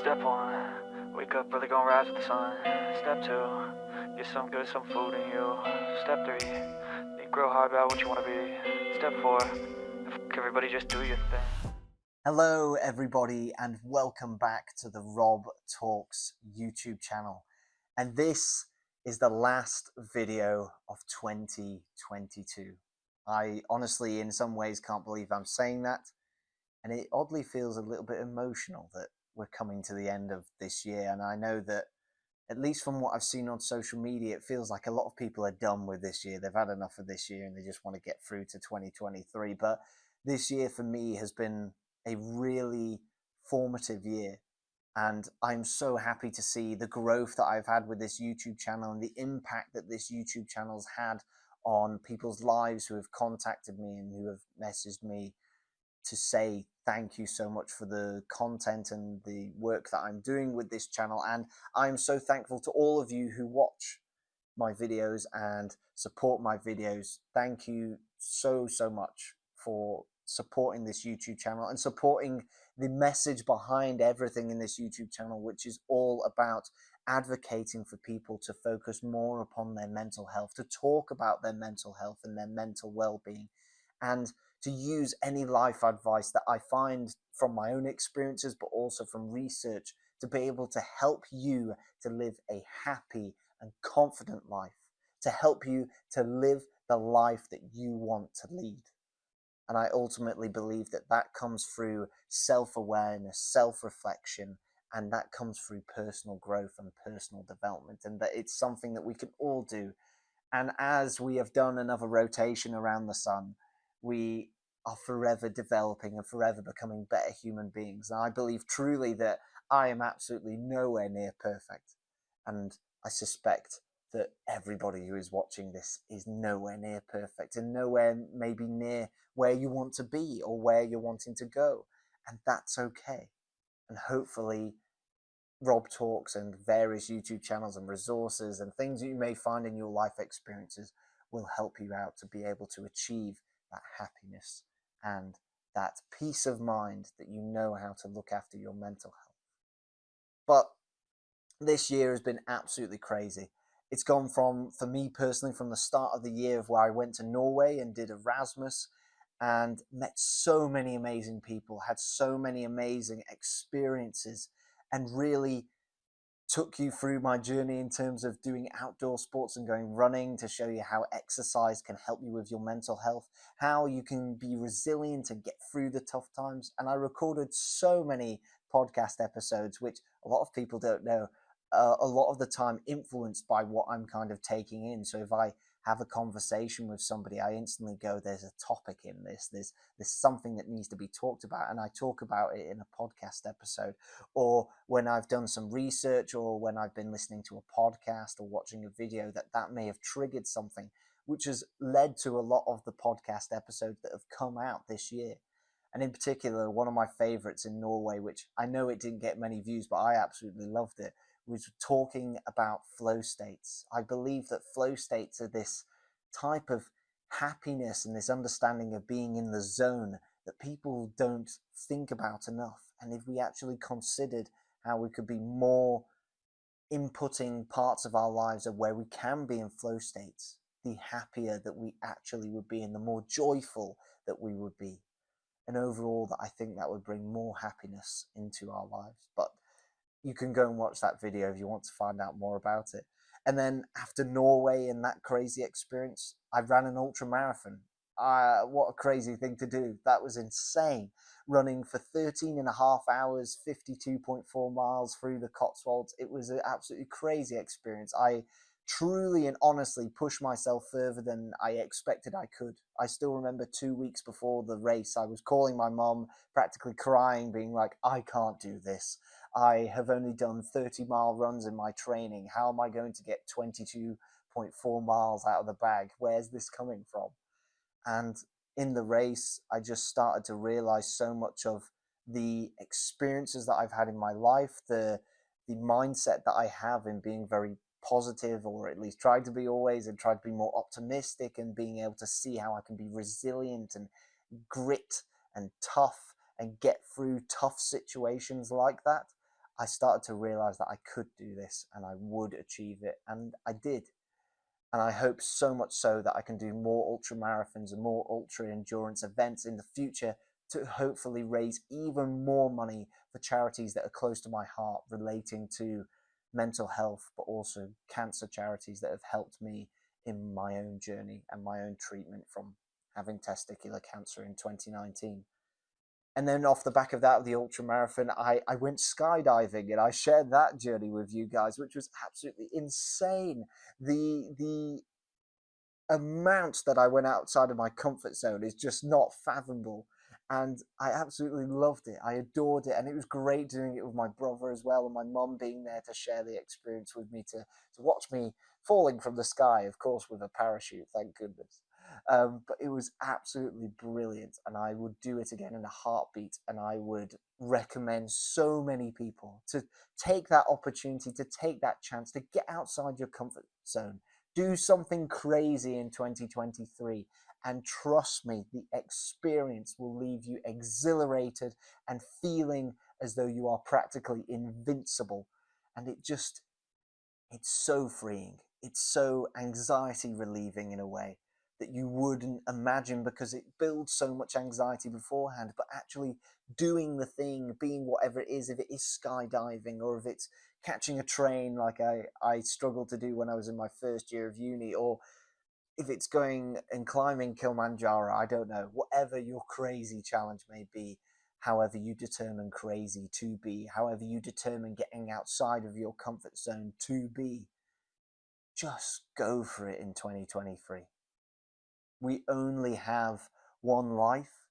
Step one, wake up early, gonna rise with the sun. Step two, get some good, some food in you. Step three, think real hard about what you wanna be. Step four, everybody just do your thing. Hello, everybody, and welcome back to the Rob Talks YouTube channel. And this is the last video of 2022. I honestly, in some ways, can't believe I'm saying that. And it oddly feels a little bit emotional that we're coming to the end of this year. And I know that, at least from what I've seen on social media, it feels like a lot of people are done with this year. They've had enough of this year and they just want to get through to 2023. But this year for me has been a really formative year. And I'm so happy to see the growth that I've had with this YouTube channel and the impact that this YouTube channel's had on people's lives who have contacted me and who have messaged me to say thank you so much for the content and the work that I'm doing with this channel. And I'm so thankful to all of you who watch my videos and support my videos. Thank you so much for supporting this YouTube channel and supporting the message behind everything in this YouTube channel, which is all about advocating for people to focus more upon their mental health, to talk about their mental health and their mental well-being, and to use any life advice that I find from my own experiences, but also from research, to be able to help you to live a happy and confident life, to help you to live the life that you want to lead. And I ultimately believe that that comes through self-awareness, self-reflection, and that comes through personal growth and personal development, and that it's something that we can all do. And as we have done another rotation around the sun, we are forever developing and forever becoming better human beings. And I believe truly that I am absolutely nowhere near perfect. And I suspect that everybody who is watching this is nowhere near perfect and nowhere maybe near where you want to be or where you're wanting to go. And that's okay. And hopefully Rob Talks and various YouTube channels and resources and things you may find in your life experiences will help you out to be able to achieve that happiness and that peace of mind that you know how to look after your mental health. But this year has been absolutely crazy. It's gone from, for me personally, from the start of the year of where I went to Norway and did Erasmus and met so many amazing people, had so many amazing experiences, and really took you through my journey in terms of doing outdoor sports and going running to show you how exercise can help you with your mental health, how you can be resilient and get through the tough times. And I recorded so many podcast episodes, which a lot of people don't know, a lot of the time influenced by what I'm kind of taking in. So if I have a conversation with somebody, I instantly go, there's a topic in this, there's something that needs to be talked about, and I talk about it in a podcast episode. Or when I've done some research, or when I've been listening to a podcast or watching a video, that may have triggered something, which has led to a lot of the podcast episodes that have come out this year. And in particular, one of my favorites in Norway, which I know it didn't get many views, but I absolutely loved it, was talking about flow states. I believe that flow states are this type of happiness and this understanding of being in the zone that people don't think about enough. And if we actually considered how we could be more inputting parts of our lives of where we can be in flow states, the happier that we actually would be and the more joyful that we would be. And overall, that I think that would bring more happiness into our lives. But you can go and watch that video if you want to find out more about it. And then after Norway and that crazy experience, I ran an ultra marathon. What a crazy thing to do. That was insane. Running for 13 and a half hours, 52.4 miles through the Cotswolds. It was an absolutely crazy experience. I truly and honestly pushed myself further than I expected I could. I still remember 2 weeks before the race, I was calling my mom, practically crying, being like, I can't do this. I have only done 30-mile runs in my training. How am I going to get 22.4 miles out of the bag? Where's this coming from? And in the race, I just started to realize so much of the experiences that I've had in my life, the mindset that I have in being very positive, or at least try to be always, and try to be more optimistic, and being able to see how I can be resilient and grit and tough and get through tough situations like that. I started to realize that I could do this and I would achieve it, and I did. And I hope so much so that I can do more ultra marathons and more ultra endurance events in the future to hopefully raise even more money for charities that are close to my heart relating to mental health, but also cancer charities that have helped me in my own journey and my own treatment from having testicular cancer in 2019. And then off the back of that, the ultra marathon, I went skydiving and I shared that journey with you guys, which was absolutely insane. The amount that I went outside of my comfort zone is just not fathomable. And I absolutely loved it. I adored it. And it was great doing it with my brother as well, and my mum being there to share the experience with me, to watch me falling from the sky, of course, with a parachute, thank goodness. But it was absolutely brilliant, and I would do it again in a heartbeat. And I would recommend so many people to take that opportunity, to take that chance, to get outside your comfort zone, do something crazy in 2023. And trust me, the experience will leave you exhilarated and feeling as though you are practically invincible. And it's so freeing. It's so anxiety relieving in a way that you wouldn't imagine, because it builds so much anxiety beforehand. But actually doing the thing, being whatever it is, if it is skydiving or if it's catching a train like I struggled to do when I was in my first year of uni, or if it's going and climbing Kilimanjaro, I don't know, whatever your crazy challenge may be, however you determine crazy to be, however you determine getting outside of your comfort zone to be, just go for it in 2023. We only have one life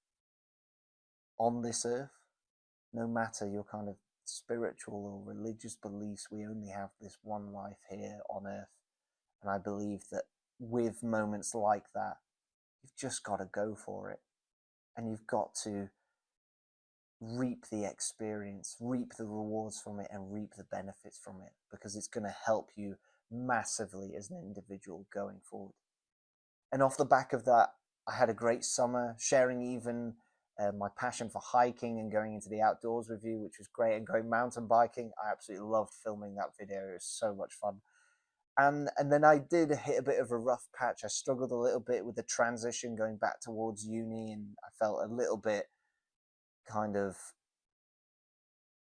on this earth. No matter your kind of spiritual or religious beliefs, we only have this one life here on earth. And I believe that with moments like that, you've just got to go for it. And you've got to reap the experience, reap the rewards from it, and reap the benefits from it, because it's going to help you massively as an individual going forward. And off the back of that, I had a great summer, sharing even my passion for hiking and going into the outdoors with you, which was great, and going mountain biking. I absolutely loved filming that video. It was so much fun. And then I did hit a bit of a rough patch. I struggled a little bit with the transition going back towards uni, and I felt a little bit kind of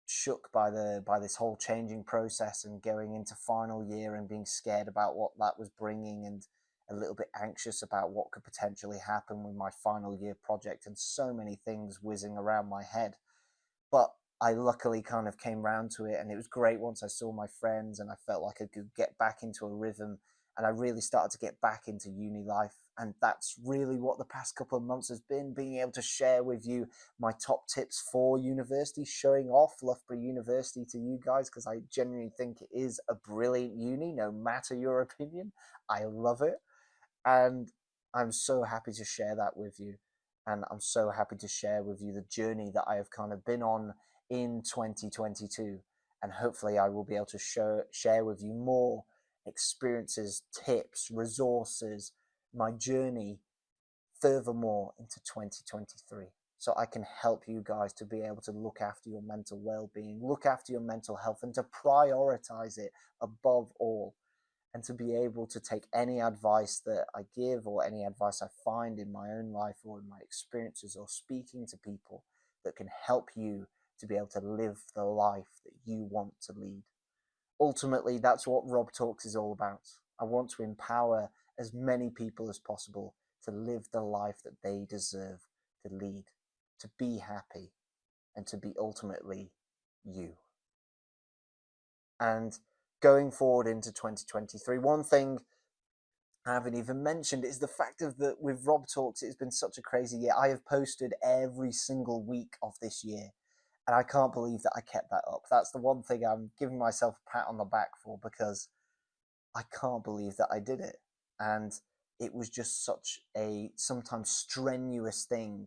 shook by this whole changing process and going into final year and being scared about what that was bringing, and a little bit anxious about what could potentially happen with my final year project, and so many things whizzing around my head. But I luckily kind of came round to it, and it was great once I saw my friends and I felt like I could get back into a rhythm, and I really started to get back into uni life. And that's really what the past couple of months has been, being able to share with you my top tips for university, showing off Loughborough University to you guys, because I genuinely think it is a brilliant uni, no matter your opinion. I love it. And I'm so happy to share that with you. And I'm so happy to share with you the journey that I have kind of been on in 2022. And hopefully I will be able to share with you more experiences, tips, resources, my journey furthermore into 2023. So I can help you guys to be able to look after your mental well-being, look after your mental health, and to prioritize it above all, and to be able to take any advice that I give or any advice I find in my own life or in my experiences or speaking to people that can help you to be able to live the life that you want to lead. Ultimately, that's what Rob Talks is all about. I want to empower as many people as possible to live the life that they deserve to lead, to be happy, and to be ultimately you. And going forward into 2023, one thing I haven't even mentioned is the fact of that with Rob Talks, it's been such a crazy year. I have posted every single week of this year, and I can't believe that I kept that up. That's the one thing I'm giving myself a pat on the back for, because I can't believe that I did it. And it was just such a sometimes strenuous thing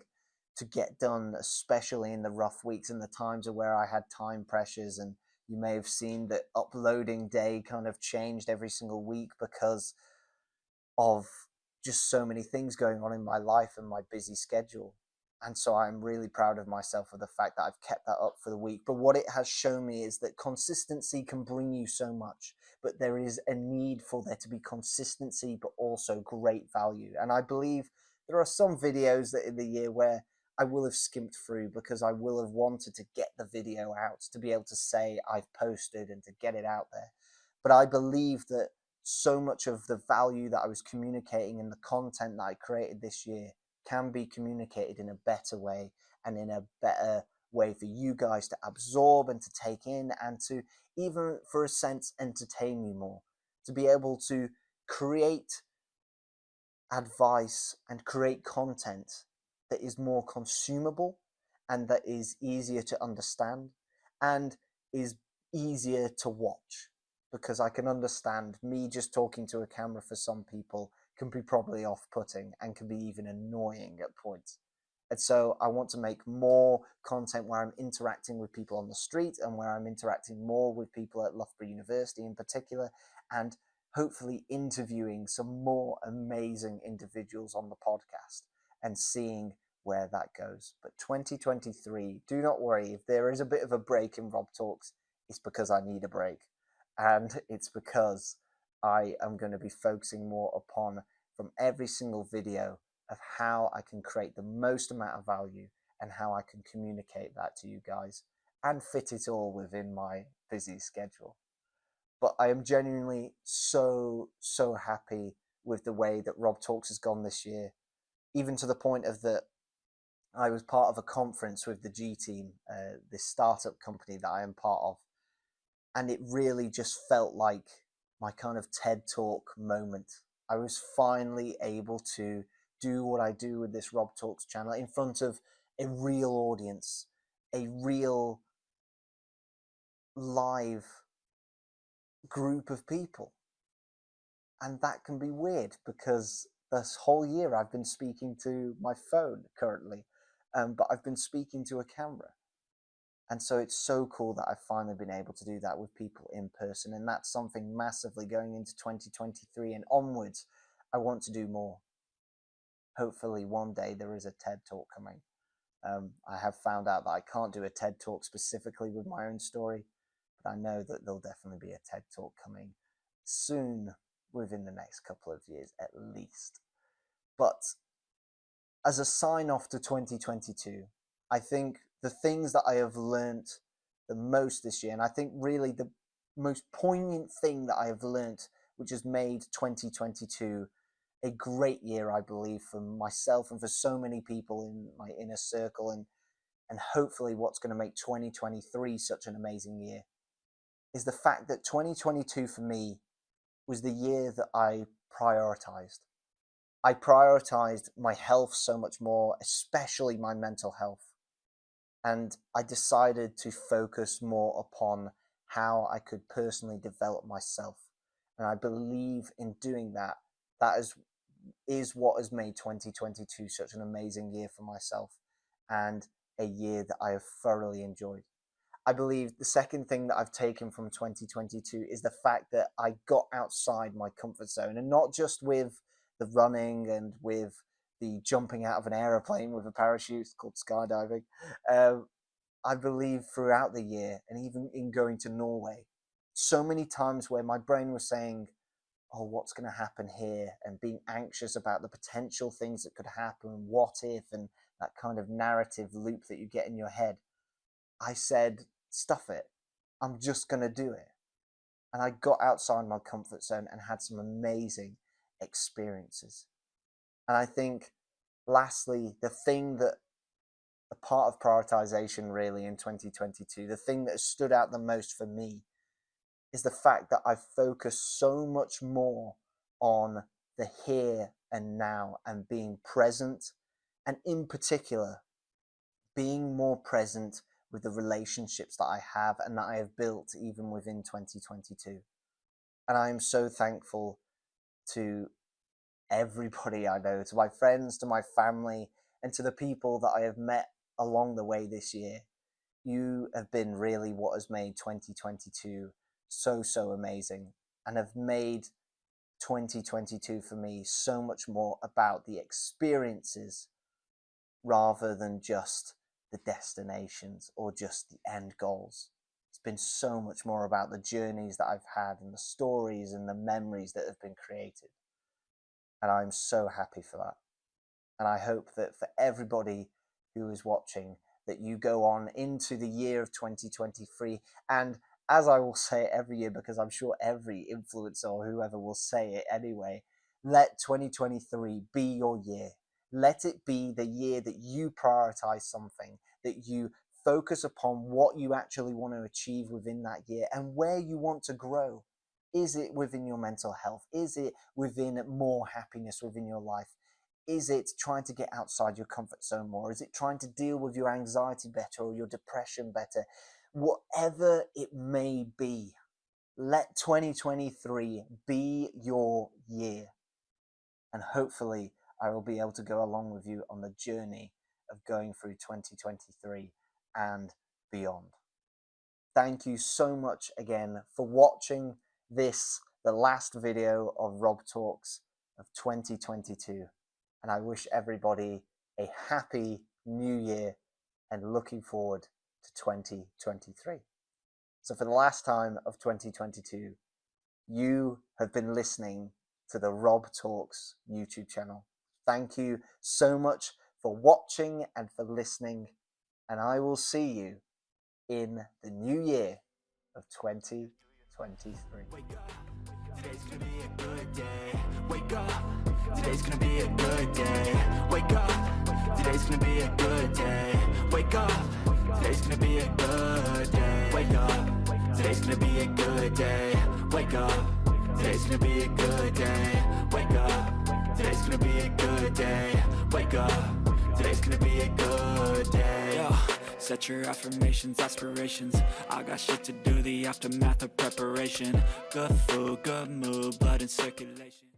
to get done, especially in the rough weeks and the times where I had time pressures. And you may have seen that uploading day kind of changed every single week because of just so many things going on in my life and my busy schedule. And so I'm really proud of myself for the fact that I've kept that up for the week. But what it has shown me is that consistency can bring you so much, but there is a need for there to be consistency, but also great value. And I believe there are some videos that in the year where I will have skimmed through because I will have wanted to get the video out to be able to say I've posted and to get it out there. But I believe that so much of the value that I was communicating in the content that I created this year can be communicated in a better way and in a better way for you guys to absorb and to take in, and to even for a sense entertain you more, to be able to create advice and create content that is more consumable and that is easier to understand and is easier to watch, because I can understand me just talking to a camera for some people can be probably off-putting and can be even annoying at points. And so I want to make more content where I'm interacting with people on the street and where I'm interacting more with people at Loughborough University in particular, and hopefully interviewing some more amazing individuals on the podcast and seeing where that goes. But 2023, do not worry, if there is a bit of a break in Rob Talks, it's because I need a break. And it's because I am going to be focusing more upon, from every single video, of how I can create the most amount of value and how I can communicate that to you guys and fit it all within my busy schedule. But I am genuinely so happy with the way that Rob Talks has gone this year, even to the point of that I was part of a conference with the G Team, this startup company that I am part of, and it really just felt like my kind of TED Talk moment. I was finally able to do what I do with this Rob Talks channel in front of a real audience, a real live group of people. And that can be weird because this whole year I've been speaking to my phone currently, but I've been speaking to a camera. And so it's so cool that I've finally been able to do that with people in person. And that's something massively going into 2023 and onwards. I want to do more. Hopefully one day there is a TED Talk coming. I have found out that I can't do a TED Talk specifically with my own story, but I know that there'll definitely be a TED Talk coming soon, within the next couple of years at least. But as a sign off to 2022, I think the things that I have learnt the most this year, and I think really the most poignant thing that I have learnt, which has made 2022 a great year, I believe, for myself and for so many people in my inner circle, and hopefully what's going to make 2023 such an amazing year, is the fact that 2022 for me was the year that I prioritized. I prioritized my health so much more, especially my mental health. And I decided to focus more upon how I could personally develop myself. And I believe in doing that, that is what has made 2022 such an amazing year for myself, and a year that I have thoroughly enjoyed. I believe the second thing that I've taken from 2022 is the fact that I got outside my comfort zone, and not just with the running and with the jumping out of an aeroplane with a parachute called skydiving. I believe throughout the year, and even in going to Norway, so many times where my brain was saying, oh, what's going to happen here? And being anxious about the potential things that could happen, what if, and that kind of narrative loop that you get in your head. I said, stuff it. I'm just going to do it. And I got outside my comfort zone and had some amazing experiences. And I think, lastly, the thing that, a part of prioritization really in 2022, the thing that stood out the most for me is the fact that I've focused so much more on the here and now and being present, and in particular, being more present with the relationships that I have and that I have built even within 2022. And I am so thankful to everybody I know, to my friends, to my family, and to the people that I have met along the way this year. You have been really what has made 2022 so amazing, and have made 2022 for me so much more about the experiences rather than just the destinations or just the end goals. It's been so much more about the journeys that I've had and the stories and the memories that have been created. And I'm so happy for that. And I hope that for everybody who is watching, that you go on into the year of 2023. And as I will say it every year, because I'm sure every influencer or whoever will say it anyway, let 2023 be your year. Let it be the year that you prioritize something, that you focus upon what you actually want to achieve within that year and where you want to grow. Is it within your mental health? Is it within more happiness within your life? Is it trying to get outside your comfort zone more? Is it trying to deal with your anxiety better or your depression better? Whatever it may be, let 2023 be your year. And hopefully I will be able to go along with you on the journey of going through 2023 and beyond. Thank you so much again for watching this, the last video of Rob Talks of 2022. And I wish everybody a happy new year and looking forward to 2023. So for the last time of 2022, you have been listening to the Rob Talks YouTube channel. Thank you so much for watching and for listening. And I will see you in the new year of 2023. Wake up, today's gonna be a good day. Wake up, today's gonna be a good day. Wake up, today's gonna be a good day. Wake up, today's gonna be a good day. Wake up, today's gonna be a good day. Wake up, today's gonna be a good day. Wake up, today's gonna be a good day. Wake up, today's gonna be a good day. Yo. Set your affirmations, aspirations. I got shit to do, the aftermath of preparation. Good food, good mood, blood in circulation.